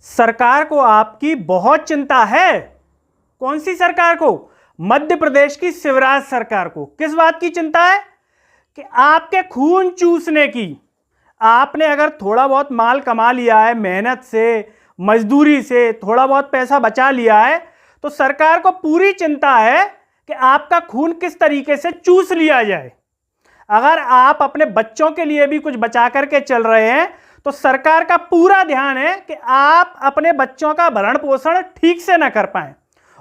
सरकार को आपकी बहुत चिंता है। कौन सी सरकार को? मध्य प्रदेश की शिवराज सरकार को। किस बात की चिंता है? कि आपके खून चूसने की। आपने अगर थोड़ा बहुत माल कमा लिया है, मेहनत से, मजदूरी से थोड़ा बहुत पैसा बचा लिया है, तो सरकार को पूरी चिंता है कि आपका खून किस तरीके से चूस लिया जाए। अगर आप अपने बच्चों के लिए भी कुछ बचा करके चल रहे हैं तो सरकार का पूरा ध्यान है कि आप अपने बच्चों का भरण पोषण ठीक से ना कर पाएं,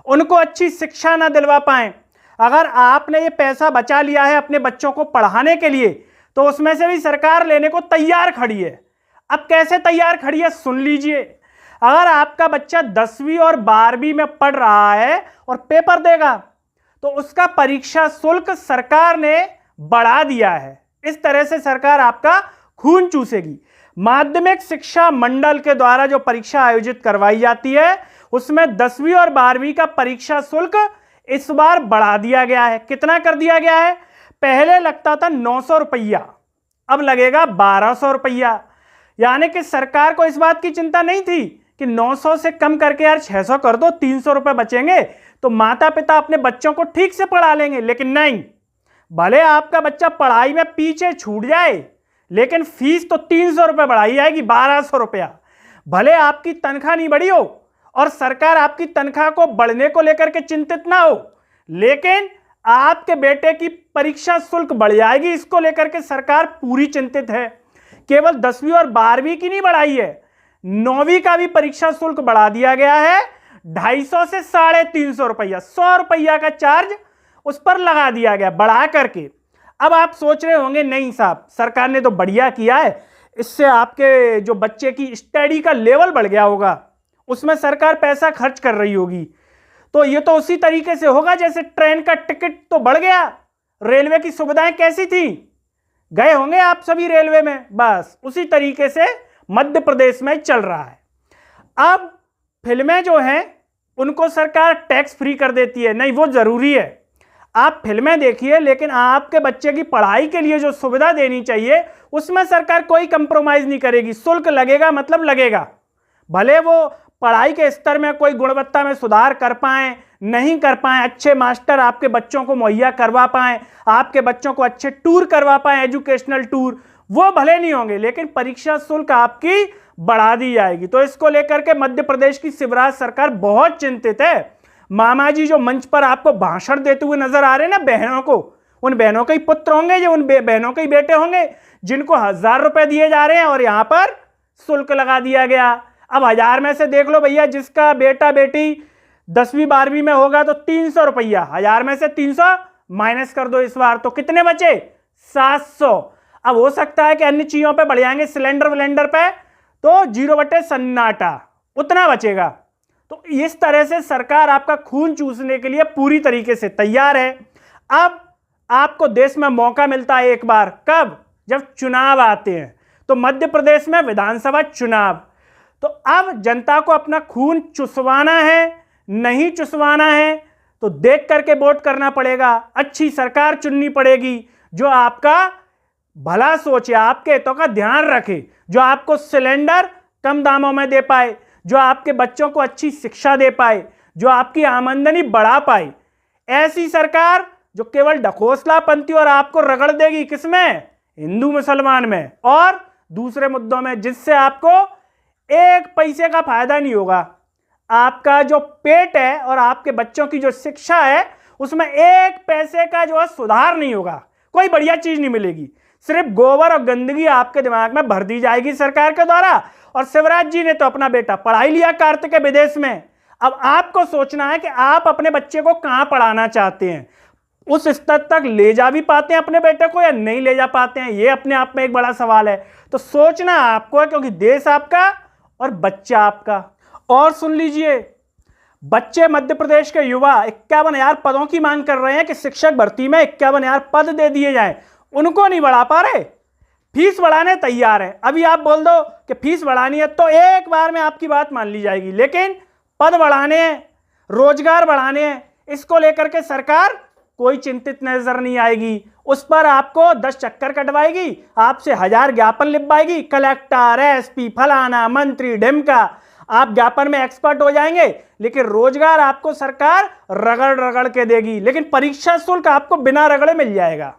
उनको अच्छी शिक्षा ना दिलवा पाएं। अगर आपने ये पैसा बचा लिया है अपने बच्चों को पढ़ाने के लिए, तो उसमें से भी सरकार लेने को तैयार खड़ी है। अब कैसे तैयार खड़ी है, सुन लीजिए। अगर आपका बच्चा 10वीं और 12वीं में पढ़ रहा है और पेपर देगा, तो उसका परीक्षा शुल्क सरकार ने बढ़ा दिया है। इस तरह से सरकार आपका खून चूसेगी। माध्यमिक शिक्षा मंडल के द्वारा जो परीक्षा आयोजित करवाई जाती है, उसमें 10वीं और 12वीं का परीक्षा शुल्क इस बार बढ़ा दिया गया है। कितना कर दिया गया है? पहले लगता था 900 रुपया, अब लगेगा 1200 रुपया। यानी कि सरकार को इस बात की चिंता नहीं थी कि 900 से कम करके यार 600 कर दो, 300 रुपये बचेंगे तो माता पिता अपने बच्चों को ठीक से पढ़ा लेंगे। लेकिन नहीं, भले आपका बच्चा पढ़ाई में पीछे छूट जाए, लेकिन फीस तो 300 रुपये बढ़ाई जाएगी, 1200 रुपया। भले आपकी तनख्वाह नहीं बढ़ी हो और सरकार आपकी तनख्वाह को बढ़ने को लेकर के चिंतित ना हो, लेकिन आपके बेटे की परीक्षा शुल्क बढ़ जाएगी, इसको लेकर के सरकार पूरी चिंतित है। केवल 10वीं और 12वीं की नहीं बढ़ाई है, 9वीं का भी परीक्षा शुल्क बढ़ा दिया गया है। 250 से 350 रुपया, 100 रुपया का चार्ज उस पर लगा दिया गया बढ़ा करके। अब आप सोच रहे होंगे नहीं साहब, सरकार ने तो बढ़िया किया है, इससे आपके जो बच्चे की स्टडी का लेवल बढ़ गया होगा, उसमें सरकार पैसा खर्च कर रही होगी। तो ये तो उसी तरीके से होगा जैसे ट्रेन का टिकट तो बढ़ गया, रेलवे की सुविधाएं कैसी थी, गए होंगे आप सभी रेलवे में, बस उसी तरीके से मध्य प्रदेश में चल रहा है। अब फिल्में जो हैं उनको सरकार टैक्स फ्री कर देती है। नहीं, वो जरूरी है, आप फिल्में देखिए, लेकिन आपके बच्चे की पढ़ाई के लिए जो सुविधा देनी चाहिए उसमें सरकार कोई कंप्रोमाइज नहीं करेगी। शुल्क लगेगा मतलब लगेगा, भले वो पढ़ाई के स्तर में कोई गुणवत्ता में सुधार कर पाएं, नहीं कर पाएं, अच्छे मास्टर आपके बच्चों को मुहैया करवा पाएं, आपके बच्चों को अच्छे टूर करवा पाएं, एजुकेशनल टूर, वो भले नहीं होंगे, लेकिन परीक्षा शुल्क आपकी बढ़ा दी जाएगी। तो इसको लेकर के मध्य प्रदेश की शिवराज सरकार बहुत चिंतित है। मामा जी जो मंच पर आपको भाषण देते हुए नजर आ रहे हैं ना बहनों को, उन बहनों के ही पुत्र होंगे, जो उन बहनों के ही बेटे होंगे जिनको 1000 रुपए दिए जा रहे हैं और यहां पर शुल्क लगा दिया गया। अब 1000 में से देख लो भैया, जिसका बेटा बेटी 10वीं 12वीं में होगा तो 300 रुपया, 1000 में से 300 माइनस कर दो इस बार, तो कितने बचे? 700। अब हो सकता है कि अन्य चीजों पे बढ़ जाएंगे, सिलेंडर विलेंडर पे, तो 0/सन्नाटा उतना बचेगा। तो इस तरह से सरकार आपका खून चूसने के लिए पूरी तरीके से तैयार है। अब आपको देश में मौका मिलता है एक बार, कब? जब चुनाव आते हैं। तो मध्य प्रदेश में विधानसभा चुनाव, तो अब जनता को अपना खून चुसवाना है, नहीं चुसवाना है, तो देख करके वोट करना पड़ेगा। अच्छी सरकार चुननी पड़ेगी जो आपका भला सोचे, आपके हितों का ध्यान रखे, जो आपको सिलेंडर कम दामों में दे पाए, जो आपके बच्चों को अच्छी शिक्षा दे पाए, जो आपकी आमदनी बढ़ा पाए। ऐसी सरकार जो केवल ढकोसलापंथी और आपको रगड़ देगी किसमें? हिंदू मुसलमान में और दूसरे मुद्दों में, जिससे आपको एक पैसे का फायदा नहीं होगा। आपका जो पेट है और आपके बच्चों की जो शिक्षा है, उसमें एक पैसे का जो है सुधार नहीं होगा, कोई बढ़िया चीज नहीं मिलेगी। सिर्फ गोबर और गंदगी आपके दिमाग में भर दी जाएगी सरकार के द्वारा। और शिवराज जी ने तो अपना बेटा पढ़ाई लिया कार्तिक के विदेश में। अब आपको सोचना है कि आप अपने बच्चे को कहां पढ़ाना चाहते हैं, उस स्तर तक ले जा भी पाते हैं अपने बेटे को या नहीं ले जा पाते हैं, ये अपने आप में एक बड़ा सवाल है। तो सोचना आपको है, क्योंकि देश आपका और बच्चा आपका। और सुन लीजिए, बच्चे मध्य प्रदेश के युवा 51,000 पदों की मांग कर रहे हैं कि शिक्षक भर्ती में 51,000 पद दे दिए जाएं, उनको नहीं बढ़ा पा रहे, फीस बढ़ाने तैयार है। अभी आप बोल दो कि फीस बढ़ानी है तो एक बार में आपकी बात मान ली जाएगी, लेकिन पद बढ़ाने हैं, रोजगार बढ़ाने हैं, इसको लेकर के सरकार कोई चिंतित नजर नहीं आएगी। उस पर आपको 10 चक्कर कटवाएगी, आपसे 1000 ज्ञापन लिखवाएगी, कलेक्टर, एसपी, फलाना, मंत्री, ढिमका, आप ज्ञापन में एक्सपर्ट हो जाएंगे, लेकिन रोजगार आपको सरकार रगड़ रगड़ के देगी, लेकिन परीक्षा शुल्क आपको बिना रगड़े मिल जाएगा।